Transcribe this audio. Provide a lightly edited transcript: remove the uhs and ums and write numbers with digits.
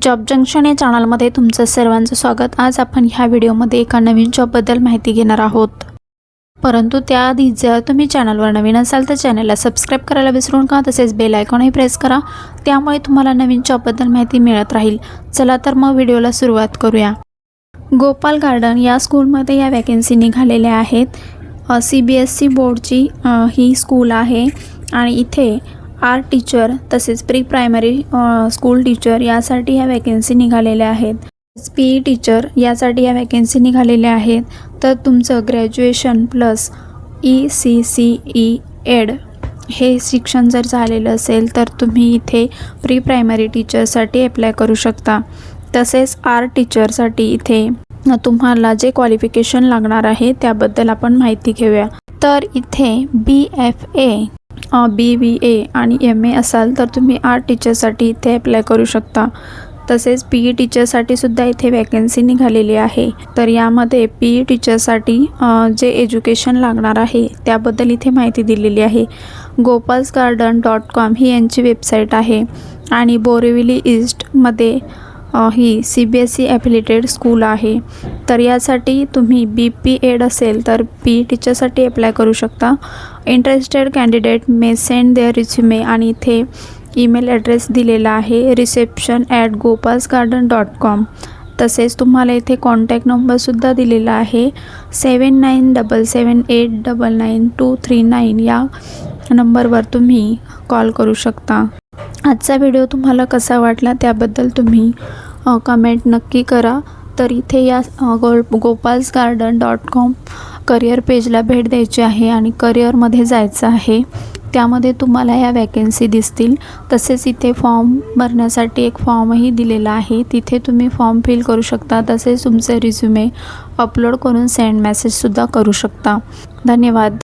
Job junction या चॅनलमध्ये तुमचं सर्वांचं स्वागत। आज आपण ह्या व्हिडिओमध्ये एका नवीन जॉबबद्दल माहिती घेणार आहोत। परंतु त्याआधी जर तुम्ही चॅनलवर नवीन असाल तर चॅनलला सबस्क्राइब करायला विसरू नका, तसेच बेल आयकॉनही प्रेस करा, त्यामुळे तुम्हाला नवीन जॉबबद्दल माहिती मिळत राहील। चला तर मग व्हिडिओला सुरुवात करूया। गोपाल गार्डन या स्कूलमध्ये या वॅकन्सी निघालेल्या आहेत। CBSE बोर्डची ही स्कूल आहे आणि इथे आर्ट टीचर तसेच प्री प्रायमरी स्कूल टीचर यासाठी ह्या वॅकन्सी निघालेल्या आहेत। PE टीचर यासाठी ह्या वॅकन्सी निघालेल्या आहेत। तर तुमचं ग्रॅज्युएशन प्लस ECCE एड हे शिक्षण जर झालेलं असेल तर तुम्ही इथे प्री प्रायमरी टीचरसाठी अप्लाय करू शकता। तसेच आर्ट टीचरसाठी इथे तुम्हाला जे क्वालिफिकेशन लागणार आहे त्याबद्दल आपण माहिती घेऊया। तर इथे BFA BBA आणि MA असाल तर तुम्ही आर्ट टीचरसाठी इथे अप्लाय करू शकता। तसेच PE टीचरसाठी सुद्धा इथे वॅकन्सी निघालेली आहे। तर यामध्ये PE टीचरसाठी जे एज्युकेशन लागणार आहे त्याबद्दल इथे माहिती दिलेली आहे। gopalsgarden.com ही यांची वेबसाईट आहे आणि बोरिवली ईस्टमध्ये ही CBSE ॲफिलिएटेड स्कूल आहे। तर यासाठी तुम्ही BP एड असेल तर PE टीचरसाठी अप्लाय करू शकता। Interested candidate may send their resume आणि इथे ईमेल ॲड्रेस दिलेला आहे reception@gopalsgarden.com। तसेच तुम्हाला इथे कॉन्टॅक्ट नंबरसुद्धा दिलेला आहे 7977899239 या नंबरवर तुम्ही कॉल करू शकता। आजचा व्हिडिओ तुम्हाला कसा वाटला त्याबद्दल तुम्ही कमेंट नक्की करा। तर इथे या gopalsgarden.com करिअर पेजला भेट द्यायची आहे आणि करिअरमध्ये जायचं आहे। त्यामध्ये तुम्हाला या वॅकन्सी दिसतील। तसेच इथे फॉर्म भरण्यासाठी एक फॉर्मही दिलेला आहे, तिथे तुम्ही फॉर्म फिल करू शकता। तसेच तुमचे रिझ्युमे अपलोड करून सेंड मेसेजसुद्धा करू शकता। धन्यवाद।